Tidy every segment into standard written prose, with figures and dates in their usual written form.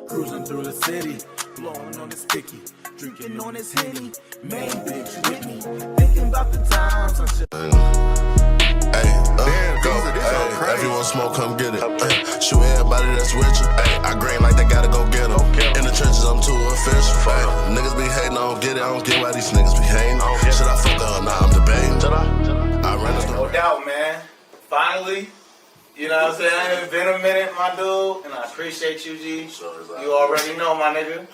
Cruising through the city, blowing on the sticky, drinking on this Henny, main bitch with me, thinking about the times I should. If you want smoke, come get it. Shoot everybody that's with you. I green like they gotta go get them. In the trenches, I'm too official. Niggas be hating, I don't get it. I don't get why these niggas be hating. Should I fuck her? Nah, I'm debating. I ran this. No doubt, man. Finally, you know what I'm saying? It's been a minute, my dude, and I appreciate you, G. You already know, my nigga.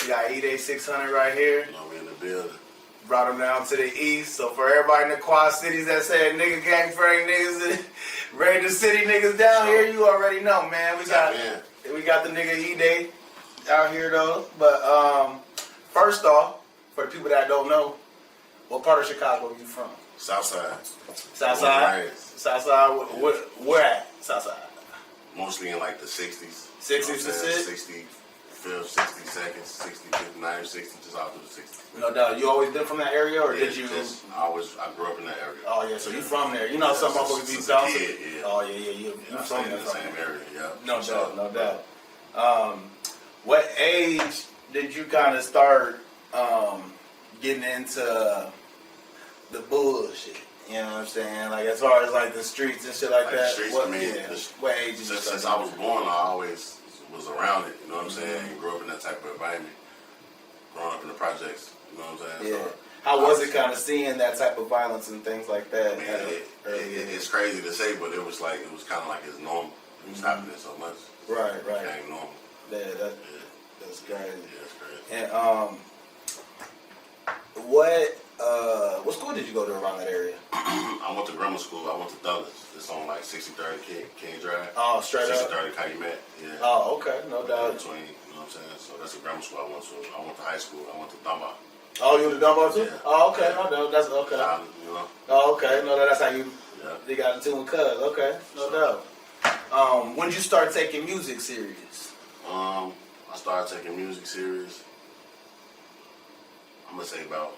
We got EDAI 600 right here. You know, we in the building. Brought them down to the east. So for everybody in the Quad Cities that said nigga gang frame niggas, Raider City niggas down here, you already know, man. We got the nigga EDAI out here though. But first off, for the people that don't know, what part of Chicago are you from? Southside. Southside. Southside. Where at? Southside. Mostly in like the 60s. 60s to 60, 60 seconds, 60, 59, 60, just out to the 60s. No doubt. You always been from that area, or did you? I grew up in that area. Oh yeah, so you from there? You know, some motherfuckers be bouncing. Yeah. Oh yeah, you from in the same area. Yeah. No doubt. What age did you kind of start getting into the bullshit? You know what I'm saying? Like as far as like the streets and shit like that. The streets, what, I mean, what age did you start? Since I was born, I always was around it. You know what I'm saying? And grew up in that type of environment. Growing up in the projects. You know what I'm saying? Yeah. So, how was it kind of seeing that type of violence and things like that? It's crazy to say, but it was kind of like it's normal. It was happening so much. Right. It became normal. Yeah, that's crazy. Yeah, it's crazy. And what school did you go to around that area? I went to grammar school. I went to Dulles. It's on like 63rd King Drive. Oh, straight up. 63rd Calumet. Yeah. Oh, okay, no doubt. Between, you know what I'm saying? So that's a grammar school I went to. I went to high school. I went to Dunbar. Oh, you went to Dunbar too? Yeah. Oh, okay, no doubt. That's okay. You know. Oh, okay, no, that's how you got into with Cuz. Okay, no doubt. When did you start taking music serious? I started taking music serious. I'm gonna say about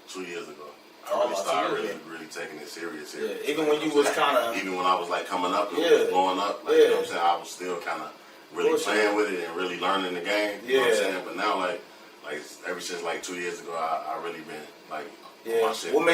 2 years ago. I really started really taking it serious. Yeah, even when you was kind of... Even when I was like coming up and blowing up, like, you know what I'm saying, I was still kind of really playing with it and really learning the game, you know what I'm saying? But now like ever since like 2 years ago, I really been like on my shit. What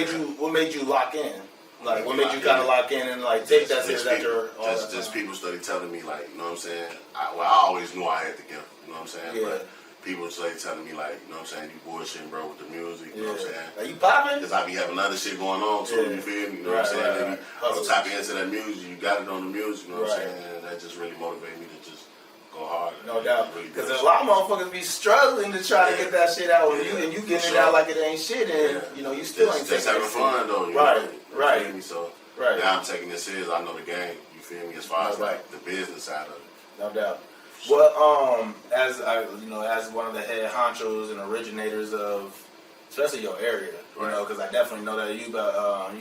made you lock in? Like, what made you kind of lock in and like take that serious after all that time? Just people started telling me like, you know what I'm saying? I always knew I had the gift, you know what I'm saying? Yeah. But people started telling me like, you know what I'm saying, you bullshitting, bro, with the music, you know what I'm saying? Are you popping? Because I be having other shit going on too, you feel me? You know what I'm saying? Maybe I'll tap into that music, you got it on the music, you know what I'm saying? And that just really motivated me to just go hard. No doubt. Because a lot of motherfuckers be struggling to try to get that shit out, and you getting it out like it ain't shit, and you know, you still ain't taking it. Just having fun though, you know? Right. You feel me? So now I'm taking this serious, I know the game, you feel me? As far as like the business side of it. No doubt. Well, as one of the head honchos and originators of, especially your area, you know, because I definitely know that you about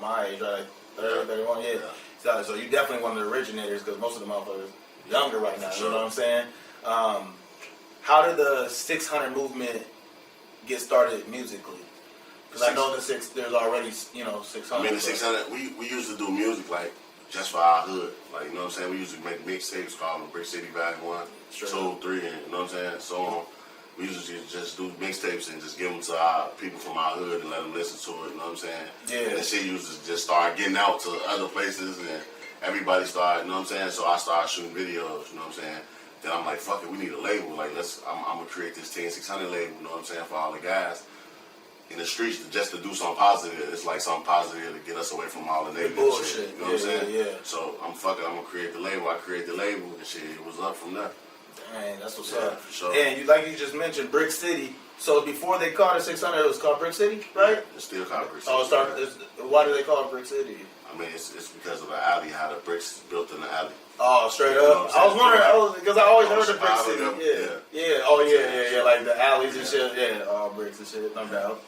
my age, right? 30, 31, yeah. So you definitely one of the originators, because most of the motherfuckers younger right now. You know what I'm saying? How did the 600 movement get started musically? Because I know there's already 600. I mean, the 600. We used to do music like just for our hood. Like, you know what I'm saying? We used to make mixtapes called Brick City Volume 1, 2, 3, and you know what I'm saying? So on. We used to just do mixtapes and just give them to our people from our hood and let them listen to it, you know what I'm saying? Yeah. And the shit used to just start getting out to other places and everybody started, you know what I'm saying? So I started shooting videos, you know what I'm saying? Then I'm like, fuck it, we need a label. Like, I'm gonna create this 10600 label, you know what I'm saying, for all the guys in the streets just to do something positive. It's like something positive to get us away from all the negative shit. You know what I'm saying? Yeah. So I'm gonna create the label. I create the label and shit. It was up from there. Dang, that's what's up. For sure. And like you just mentioned, Brick City. So before they called it 600, it was called Brick City, right? Yeah, it's still called Brick City. Oh, why do they call it Brick City? I mean, it's because of the alley, how the bricks built in the alley. Oh, straight up. You know I was wondering, because I always heard of Brick City. Yeah. Oh, yeah. Like the alleys and shit. Yeah, all bricks and shit, no doubt.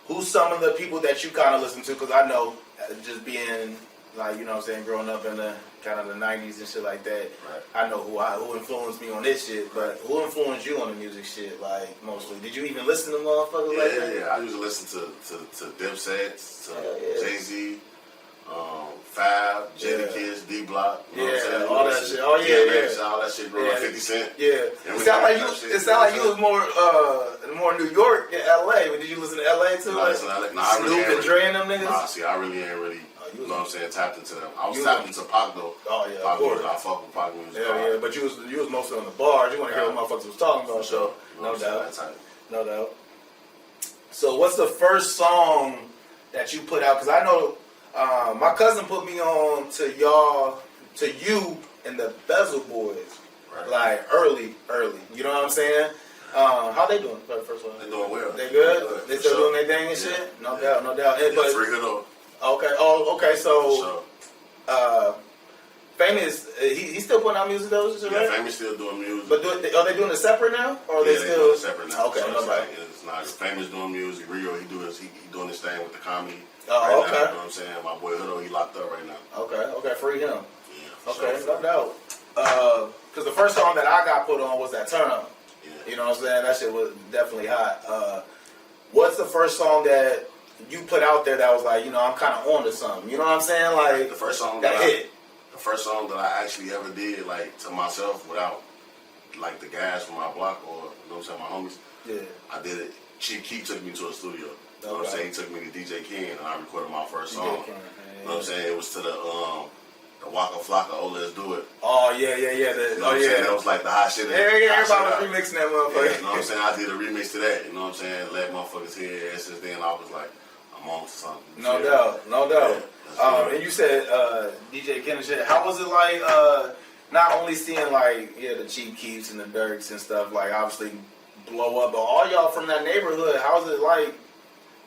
Who's some of the people that you kind of listen to? Because I know, just being like, you know what I'm saying, growing up in the kind of the 90s and shit like that, I know who influenced me on this shit, but who influenced you on the music shit, like, mostly? Did you even listen to motherfuckers like that? Yeah, I used to listen to Dipset, to Jay-Z, Fab, Jada Kids, D Block. You know what I'm saying? all that shit. Oh yeah. All that shit. Yeah. 50 Cent. Yeah. And It sound like you was more New York than LA. Did you listen to LA too? Nah, Snoop and Dre and them niggas? Nah, see, I really ain't really, you know what I'm saying, tapped into them. I was You tapped into Pac though. Oh yeah, Pac of course. music, I fuck with Pac music. Yeah, but you was mostly on the bars. You want to hear what motherfuckers was talking about, so no doubt. No doubt. So what's the first song that you put out? Because I know my cousin put me on to you and the Bezel Boys, like early. You know what I'm saying? How they doing? First one. They doing well. They good? They still doing their thing and shit? No doubt. But Fredo. okay. Oh, okay. So, Famous, he's still putting out music though, right? Yeah, Famous still doing music. But are they doing it separate now, or are they still doing it separate now? Okay, so okay. it's not Famous doing music. Rio, he doing his thing with the comedy. Oh, right okay. Now, you know what I'm saying? My boy Hood, he locked up right now. Okay, free him. Yeah. Okay, no doubt. Because the first song that I got put on was that Turn Up. Yeah. You know what I'm saying? That shit was definitely hot. What's the first song that you put out there that was like, I'm kind of on to something? You know what I'm saying? Like the first song that hit. The first song that I actually ever did, like, to myself without, like, the guys from my block or, you know what I'm saying, my homies. Yeah. I did it. Chief Keef took me to a studio. You know what I'm saying? He took me to DJ King and I recorded my first song. You know what I'm saying? It was to the Waka Flocka, Oh Let's Do It. Oh, yeah. You know what I'm saying? That was like the hot shit. Yeah, everybody was remixing that motherfucker. Yeah, you know what I'm saying? I did a remix to that, you know what I'm saying? Let motherfuckers hear it. And since then, I was like, I'm on to something. No doubt. Yeah, and you said DJ Ken and shit. How was it like not only seeing like the Chief Keefs and the Durks and stuff like obviously blow up, but all y'all from that neighborhood, how was it like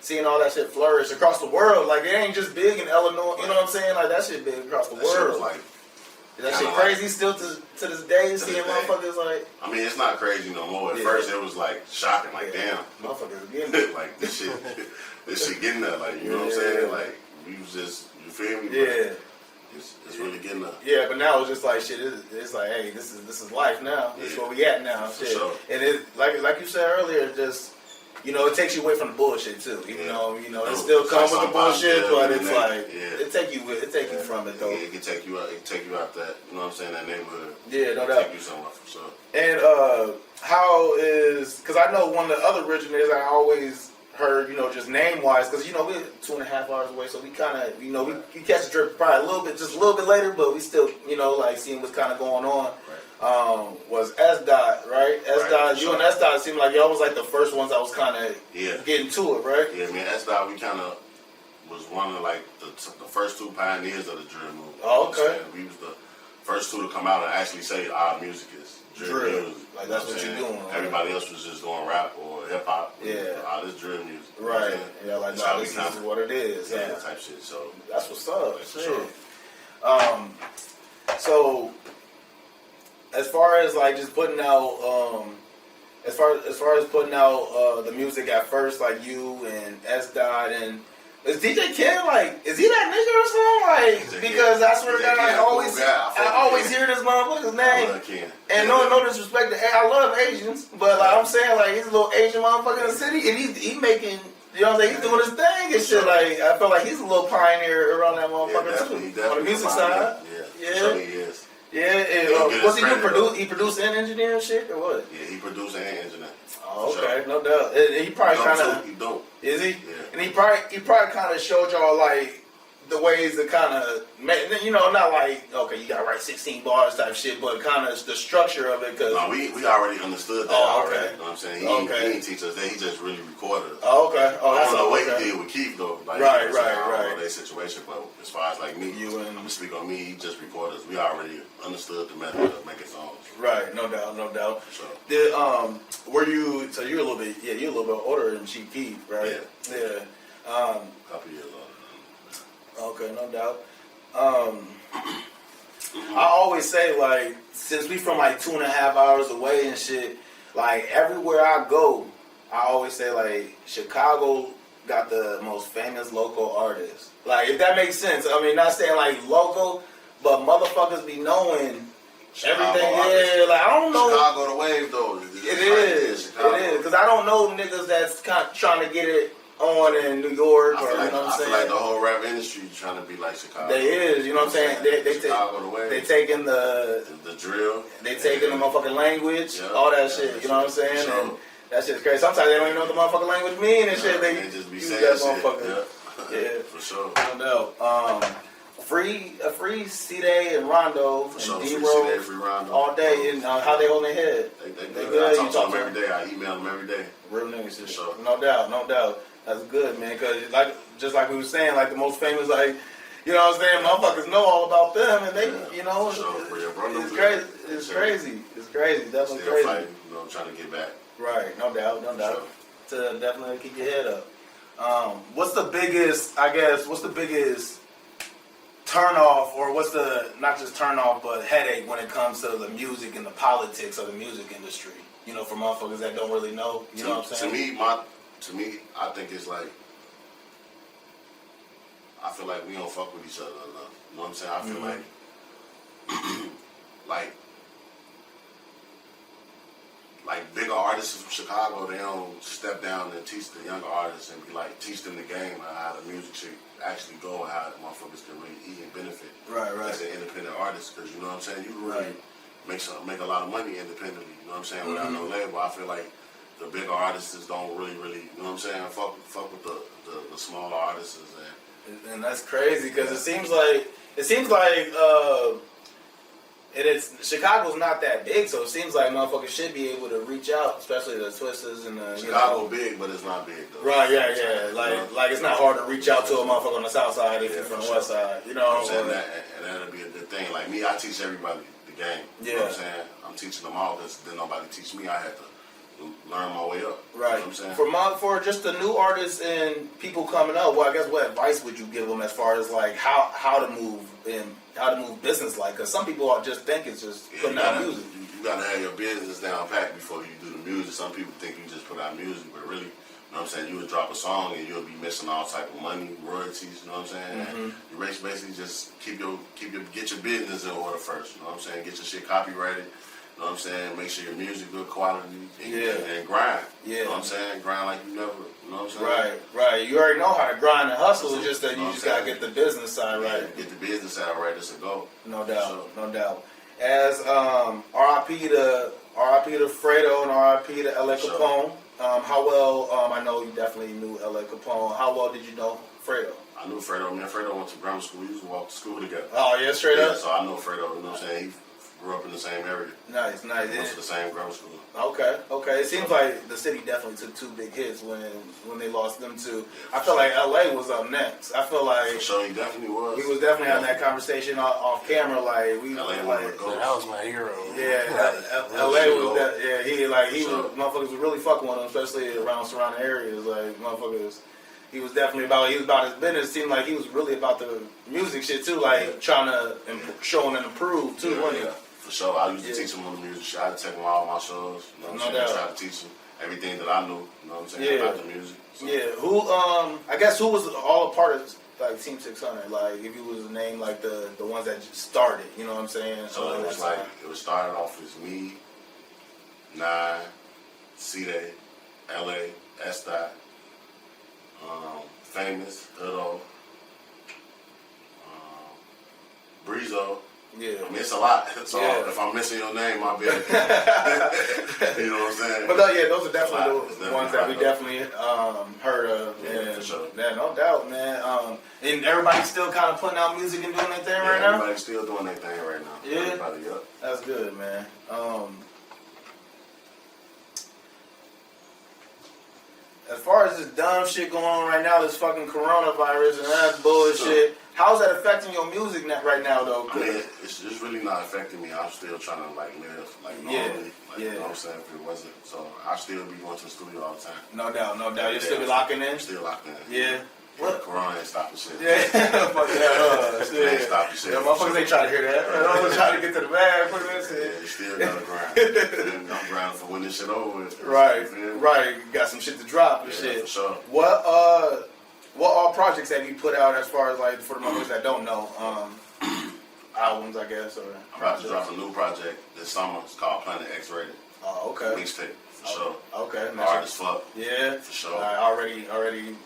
seeing all that shit flourish across the world? Like it ain't just big in Illinois, you know what I'm saying? Like that shit big across the world. Is that shit crazy still to this day, seeing motherfuckers like... I mean, it's not crazy no more. At first, it was like shocking, like damn. Motherfuckers getting it. Like this shit getting there, like, you know what I'm saying? Like, we was just, you feel me? Yeah. It's really getting there. Yeah, but now it's just like shit. It's like, hey, this is life now. This is where we at now. Shit. Sure. And it like you said earlier, just it takes you away from the bullshit too. Even though it still comes with the bullshit, but it's like it take you from it though. Yeah, it can take you out. It can take you out that. You know what I'm saying? That neighborhood. Yeah, no doubt. Take you somewhere for sure. And how is? Because I know one of the other originators I always heard, just name wise, because we're 2.5 hours away, so we kind of, we catch the drip probably just a little bit later, but we still, like seeing what's kind of going on. Right. Was S Dot, right? S Dot, you and S Dot seemed like y'all was like the first ones I was kind of getting to it, right? Yeah, man, S Dot, we kind of was one of like the first two pioneers of the drill movement. Oh, okay. We was the first two to come out and actually say our music is drill music. Like that's what you're doing. Everybody else was just doing rap or hip hop. Yeah. This drill music. Right. Yeah, like no, this is what it is. Yeah, type shit. So that's what's up. For sure. So as far as like just putting out, as far as putting out the music at first, like you and S Dot and. Is DJ Ken like? Is he that nigga or something? Like because I swear to God, I always hear this motherfucker's name. And no disrespect to, I love Asians, but like I'm saying, like he's a little Asian motherfucker in the city, and he making, you know what I'm saying? He's doing his thing and shit. Like I feel like he's a little pioneer around that motherfucker too, on the music side. Yeah, sure he is. Yeah. What's he do? He produce and engineer and shit, or what? Yeah, he produce and engineer. Oh, okay, no doubt. He probably kind of. He dope. Is he? Yeah. And he probably kind of showed y'all like the ways to kind of, not like okay, you got to write 16 bars type shit, but kind of the structure of it. Cause no, we already understood that already. You know what I'm saying? He didn't teach us that. He just really recorded us. Oh, okay. Oh, I don't know what he did with Keith though. Like, right. I don't know their situation, but as far as like me, I'm gonna speak on me. He just recorded us. We already understood the method of making songs. Right. No doubt. So. Were you? So you're a little bit. Yeah, you're a little bit older than Chief Keef, right? Yeah. Couple years older. Okay, no doubt. I always say, like, since we from like 2.5 hours away and shit, like everywhere I go, I always say like Chicago got the most famous local artists. Like, if that makes sense. I mean, not saying like local, but motherfuckers be knowing everything. Yeah, like I don't know. Chicago the wave though. It is. Because I don't know niggas that's kind of trying to get it on in New York, I or feel like, you know what I'm I saying? feel like the whole rap industry is trying to be like Chicago. They is, you know what I'm saying? Chicago the way. They taking the drill. They taking the motherfucking language, all that shit. You know what I'm saying? Sure. And that shit's crazy. Sometimes they don't even know what the motherfucking language mean and shit. They just be use saying that shit. motherfucker. Yeah, for sure. No doubt. Free C-Day and Rondo For sure. and Free D-Roll C-Day, free Rondo. all day. And how they holding their head? They They good. good. I You talk to talk them every day. I email them every day. Real niggas, For sure. No doubt, no doubt. That's good, man. Cause just like we were saying, like the most famous, like you know what I'm saying, motherfuckers know all about them, and they, you know, it's crazy. It's crazy. It's crazy. Definitely still crazy. Fighting, you know, trying to get back. Right. No doubt. No doubt. Sure. To definitely keep your head up. What's the biggest? I guess. What's the biggest turn off, or what's the not just turn off, but headache when it comes to the music and the politics of the music industry? You know, for motherfuckers that don't really know. You know what I'm saying? To me, I think it's like, I feel like we don't fuck with each other enough. You know what I'm saying? I feel like bigger artists from Chicago, they don't step down and teach the younger artists and be like, teach them the game, how the music should actually go, and how motherfuckers can really eat and benefit Right. as an independent artist. Because you know what I'm saying? You can really make a lot of money independently. You know what I'm saying? Without no label. I feel like the bigger artists don't really, you know what I'm saying? Fuck with the smaller artists. And that's crazy because it seems like Chicago's not that big, so it seems like motherfuckers should be able to reach out, especially the Twisters and the Chicago big, but it's not big though. Right, yeah. Like it's not hard to reach out to a motherfucker on the south side if you're from the west side. You know what I'm saying? And that'll be a good thing. Like me, I teach everybody the game. You know what I'm saying? I'm teaching them all because then nobody teach me. I had to learn my way up. Right. You know what I'm saying? For just the new artists and people coming up, well, I guess what advice would you give them as far as like how to move business like? Because some people just think it's just putting out music. You gotta have your business down pat before you do the music. Some people think you just put out music, but really, you know what I'm saying, you would drop a song and you'll be missing all type of money, royalties, you know what I'm saying? And you basically just get your business in order first, you know what I'm saying? Get your shit copyrighted, you know what I'm saying? Make sure your music good quality and grind. Yeah. You know what I'm saying? Grind like you never, you know what I'm saying? Right. You already know how to grind and hustle. It's just that you just gotta get the business side right. Get the business side right. It's a go. No doubt. As R.I.P to Fredo and R.I.P to L.A. Capone. How well? I know you definitely knew L.A. Capone. How well did you know Fredo? I knew Fredo. Me and Fredo went to grammar school. We used to walk to school together. Oh yeah, straight up. Yeah, so I know Fredo. You know what I'm saying? He grew up in the same area. Nice. Went to the same grammar school. Okay. It seems like the city definitely took two big hits when they lost them two. I feel like LA was up next. I feel like for sure he definitely was. We was definitely having that conversation off camera. Like LA like that was my hero. Yeah, LA was that. Yeah, he was motherfuckers was really fucking with him, especially around surrounding areas. Like motherfuckers. He was about his business. It seemed like he was really about the music shit too, like trying to showing and improve too, wasn't he? For sure. I used to teach him on the music shit. I had to take him all my shows. You know what I'm saying? I tried to teach him everything that I knew, you know what I'm saying, about the music. So. Yeah. Who was all a part of like Team 600? Like if you was to name like the ones that just started, you know what I'm saying? So it was like it was started off as me, Nine, C-Day, LA, S-Dot, Famous, Fredo, Breezo. Yeah. I mean, it's a lot. So if I'm missing your name, my bad. You know what I'm saying? But those are definitely the ones that we definitely heard of. Yeah, for sure. Yeah, no doubt, man. And everybody's still kind of putting out music and doing their thing right now? Everybody's still doing their thing right now. Yeah? Everybody, That's good, man. As far as this dumb shit going on right now, this fucking coronavirus and that bullshit, how's that affecting your music right now, though? I mean, it's really not affecting me. I'm still trying to live normally. You know what I'm saying? If it wasn't, so I still be going to the studio all the time. No doubt. You still be locking in? Still locked in. Yeah. What? Corona ain't stopping shit. Yeah, fuck that. Ain't stopping shit. Yeah, motherfuckers ain't trying to hear that. I'm trying to get to the bag for this shit. Yeah, you still gotta grind. I'm grinding for when this shit over with. Right. You got some shit to drop and shit. For sure. What all projects have you put out as far as like for the motherfuckers that don't know? Albums, I guess, or I'm about to drop a new project this summer. It's called Planet X Rated. Oh, okay. Mixtape, for sure. Okay. Hard as fuck. Yeah. For sure. Already ready.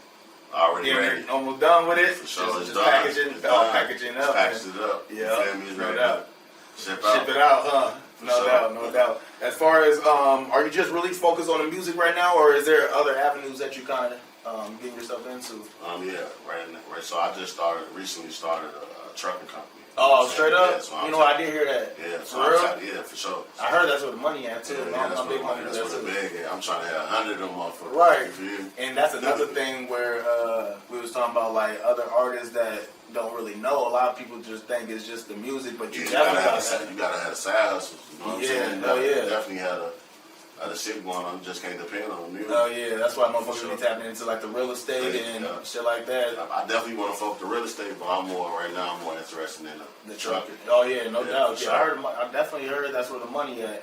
Almost done with it. For sure, Just done. packaging, It's done. packaging Just up. package it up. Yeah. You feel me? It's ready to ship Ship it out, huh? No sure. doubt. As far as, are you just really focused on the music right now, or is there other avenues that you kind of getting yourself into? Yeah, right. So I just recently started a trucking company. Oh, straight up? Yeah, so I did hear that. Yeah, so for real? yeah, for sure. I heard that's where the money at too. Yeah, that's I'm big money that's there what too. the big. I'm trying to have 100 of them motherfuckers. Right. You feel me? And that's another thing where we was talking about like other artists that don't really know. A lot of people just think it's just the music, but you definitely you gotta have a side hustle. You know what I'm saying? Yeah. Definitely had a shit going on. You just can't depend on the music. Oh yeah, that's why motherfuckers be tapping into like the real estate and shit like that. I definitely want to focus the real estate, but I'm more interested in the trucking. Oh yeah, no doubt. Sure. Yeah, I definitely heard that's where the money at.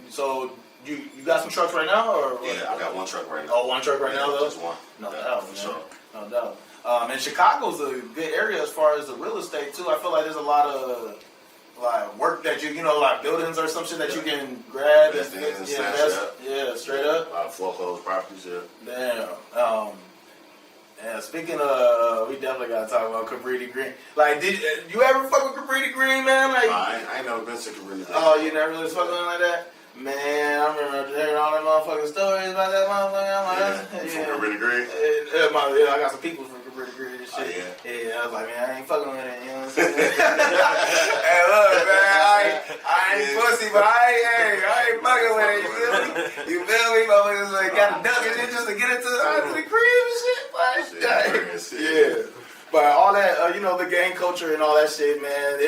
So you got some trucks right now, or what? Yeah, I got one truck right now. Oh, one truck right now though. Just one. No Yeah, doubt, for man. sure. No doubt. And Chicago's a good area as far as the real estate too. I feel like there's a lot of like work that you know, like buildings or some shit that you can grab and Invest in, yeah, straight up. A lot of foreclosed properties, yeah. Damn. And speaking of, we definitely gotta talk about Cabrini Green. Like, did you ever fuck with Cabrini Green, man? Like, I ain't never been to Cabrini Green. Oh, you never really fuck with him like that? Man, I remember hearing all them motherfucking stories about that motherfucker. I'm like, From Cabrini Green? I got some people from Cabrini Green and shit. Oh, yeah? Yeah, I was like, man, I ain't fucking with it, you know what I'm saying? Hey, look, man, I ain't pussy, but I ain't fucking with it, you feel me? You feel me? Motherfuckers like, got to duck it in just to get into the crib and shit, like, yeah. But all that, the gang culture and all that shit, man,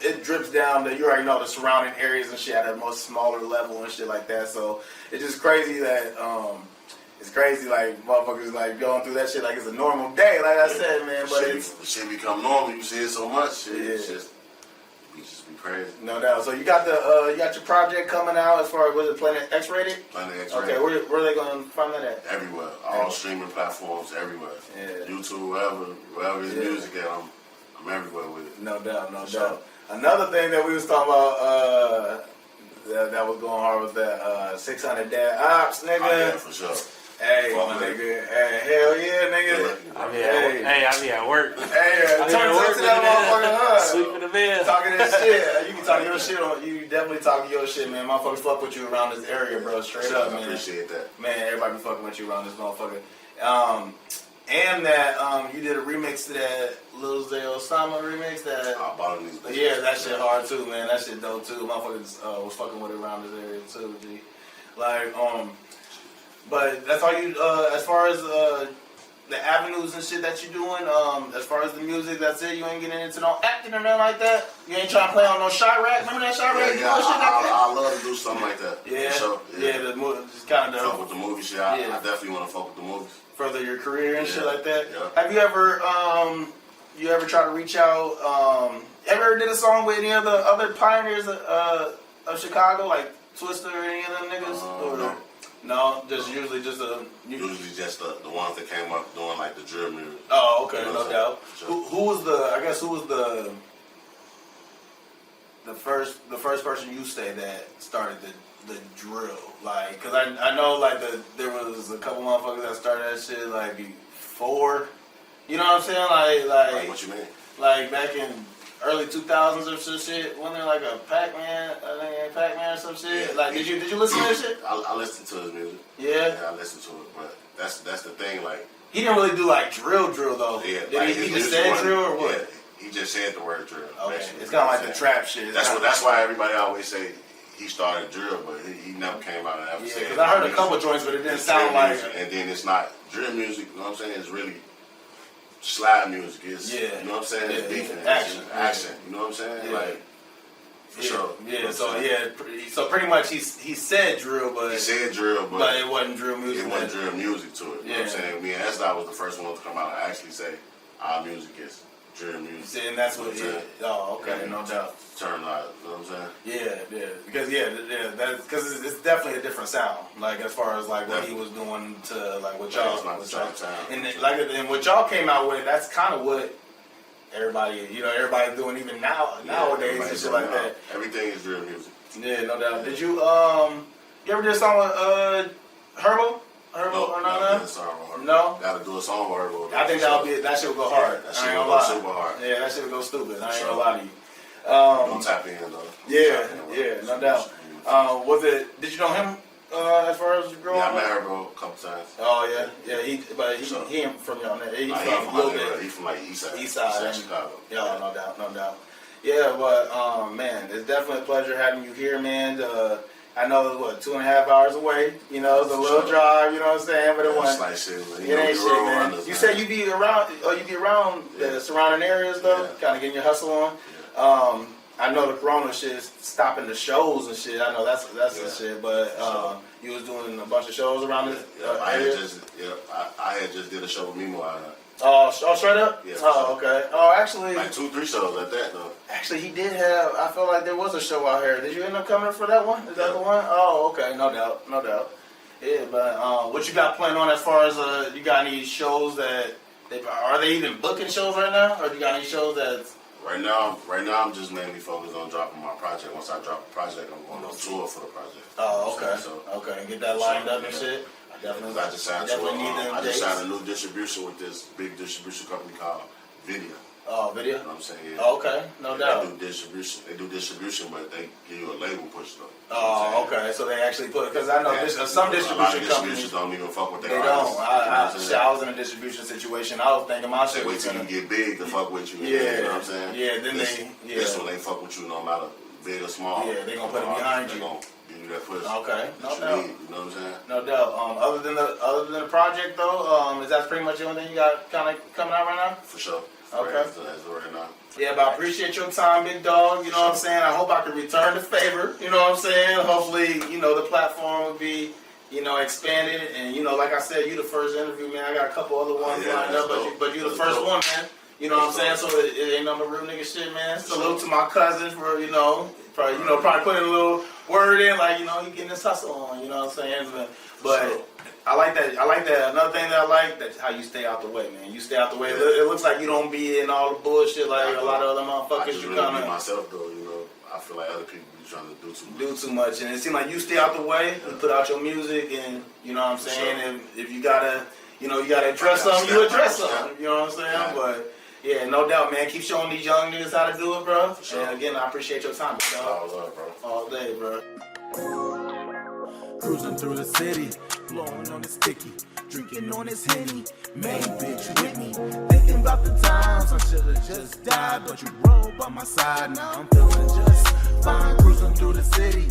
it drips down to, you already know, the surrounding areas and shit at a much smaller level and shit like that. So it's just crazy that like motherfuckers like going through that shit like it's a normal day, like I said, man. But shit become normal. You see it so much. Shit, it just be crazy. No doubt. So you got your project coming out as far as, was it Planet X-Rated? Planet X-Rated. Okay, where are they gonna find that at? Everywhere. All streaming platforms, everywhere. Yeah. YouTube, wherever his music at, I'm everywhere with it. No doubt. Another thing that we was talking about that was going hard was that 600 Dad Ops, nigga. Oh, yeah, for sure. Hey, my nigga. Hey, hell yeah, nigga. I be at work. Hey, turn to that motherfucker, huh? Sweeping the bed. Talking that shit. You can talk your shit you definitely talking your shit, man. Motherfuckers fuck with you around this area, bro. Straight up, man. I appreciate that. Man, everybody be fucking with you around this motherfucker. And that you did a remix to that Lil Zay Osama remix that yeah, that shit hard too, man. That shit dope too. Motherfuckers was fucking with it around this area too, G. Like, but that's all you as far as the avenues and shit that you doing, as far as the music, that's it. You ain't getting into no acting or nothing like that. You ain't trying to play on no Chirac. Remember that Chirac? Yeah, I love to do something like that. Yeah, sure. Yeah, the movie, just kind of fuck with the movie shit. I definitely want to fuck with the movies. Further your career and shit like that. Yeah. Have you ever tried to reach out? Ever did a song with any of the other pioneers of Chicago, like Twister or any of them niggas? No, usually just the ones that came up doing like the drill music. Oh, okay, no doubt. Sure. Who was the first person you say that started the drill? Like, cause I know like there was a couple motherfuckers that started that shit like before. You know what I'm saying? Like what you mean? Like back in early 2000s or some shit. Wasn't there like a Pac-Man or some shit? Yeah. Like, did you listen to that shit? I listened to his music. Yeah, I listened to it, but that's the thing. Like, he didn't really do like drill though. Yeah, did he just say drill or what? Yeah, he just said the word drill. Okay, basically. it's kind of like the trap shit. That's why everybody always say he started drill, but he never came out and ever said. Because I heard a couple joints, but it didn't sound like. And then it's not drill music. You know what I'm saying? It's really slide music. It's you know what I'm saying? It's beefing. Action. You know what I'm saying? Yeah. Like for sure. Yeah. So pretty much he said drill, but he said drill, but it wasn't drill music. It wasn't drill music to it. You know what I'm saying? Me and S.Dot was the first one to come out and actually say our music is drill music. See, and that's what. Oh, okay, no doubt. Turn out. You know what I'm saying? Yeah. Because because it's definitely a different sound. Like as far as like what he was doing to like what y'all. And what y'all came out with, that's kind of what everybody's doing even nowadays and shit like that. Everything is drill music. Yeah, no doubt. Did you ever did a song with Herbo? Herbo or not? No. Gotta do a song with Herbo. I think that shit would go hard. That shit would go super hard. Yeah, that shit would go stupid. I ain't gonna lie to you. Don't tap in though. Yeah, no doubt. Was it? Did you know him as far as growing up? Yeah, I met Herbo a couple times. Oh yeah. He ain't from y'all. He's from a little bit. He's from like East Side Chicago. Chicago. Yeah, no doubt. Yeah, but man, it's definitely a pleasure having you here, man. I know it's 2.5 hours away. You know, it's a little drive. You know what I'm saying? But it wasn't. Like shit, man. It ain't shit, man. You said you be around. You be around the surrounding areas though, kind of getting your hustle on. Yeah. I know the Corona shit is stopping the shows and shit. I know that's the shit. But you was doing a bunch of shows around this area. I had just did a show with Mimo out there. Oh, straight up? Yeah. Oh, okay. Oh, actually, like 2-3 shows like that though. Actually, he did have. I feel like there was a show out here. Did you end up coming for that one? Is that the one? Oh, okay. No doubt. Yeah, but what you got planned on as far as you got any shows that are they even booking shows right now, or you got any shows that's Right now, I'm just mainly focused on dropping my project. Once I drop the project, I'm going on tour for the project. Oh, okay. So, okay, get that lined up and shit. I just signed a new distribution with this big distribution company called Video. Oh, Video? You know what I'm saying? Yeah. Oh, okay, no doubt. They do distribution, but they give you a label push though. Oh, okay. So they actually put, because I know some distribution companies don't even fuck with their They artists. don't. I was in a distribution situation. I was thinking my shit wait was till you get big to fuck with you. Yeah. You know what I'm saying? Yeah, then this one they fuck with you no matter big or small. Yeah, they gonna put it behind you. They gonna give you that push. Okay, no you doubt. need, you know what I'm saying? No doubt. Other than the project though, is that pretty much the only thing you got kind of coming out right now? For sure. Okay. As of right now. Yeah, but I appreciate your time, big dog. You know what I'm saying? I hope I can return the favor. You know what I'm saying? Hopefully, the platform will be, expanded. And, like I said, you the first interview, man. I got a couple other ones lined up, but you the first one, man. You know what I'm saying? So it ain't no real nigga shit, man. Salute to my cousins for, probably putting a little word in, like, he getting his hustle on, you know what I'm saying? But I like that. Another thing that I like, that's how you stay out the way, man. You stay out the way. It looks like you don't be in all the bullshit like a lot of other motherfuckers. I just really be myself, though, I feel like other people be trying to do too much. And it seems like you stay out the way, you put out your music, and, you know what I'm saying? And if you gotta, you gotta address something, you address something. You know what I'm saying? Yeah. But, yeah, no doubt, man. Keep showing these young niggas how to do it, bro. Sure. And, again, I appreciate your time, bro. All love, bro. All day, bro. Cruising through the city, blowing on the sticky, drinking on this Henny, main bitch with me. Thinking about the times I should've just died, but you rolled by my side. Now I'm feeling just fine. Cruising through the city,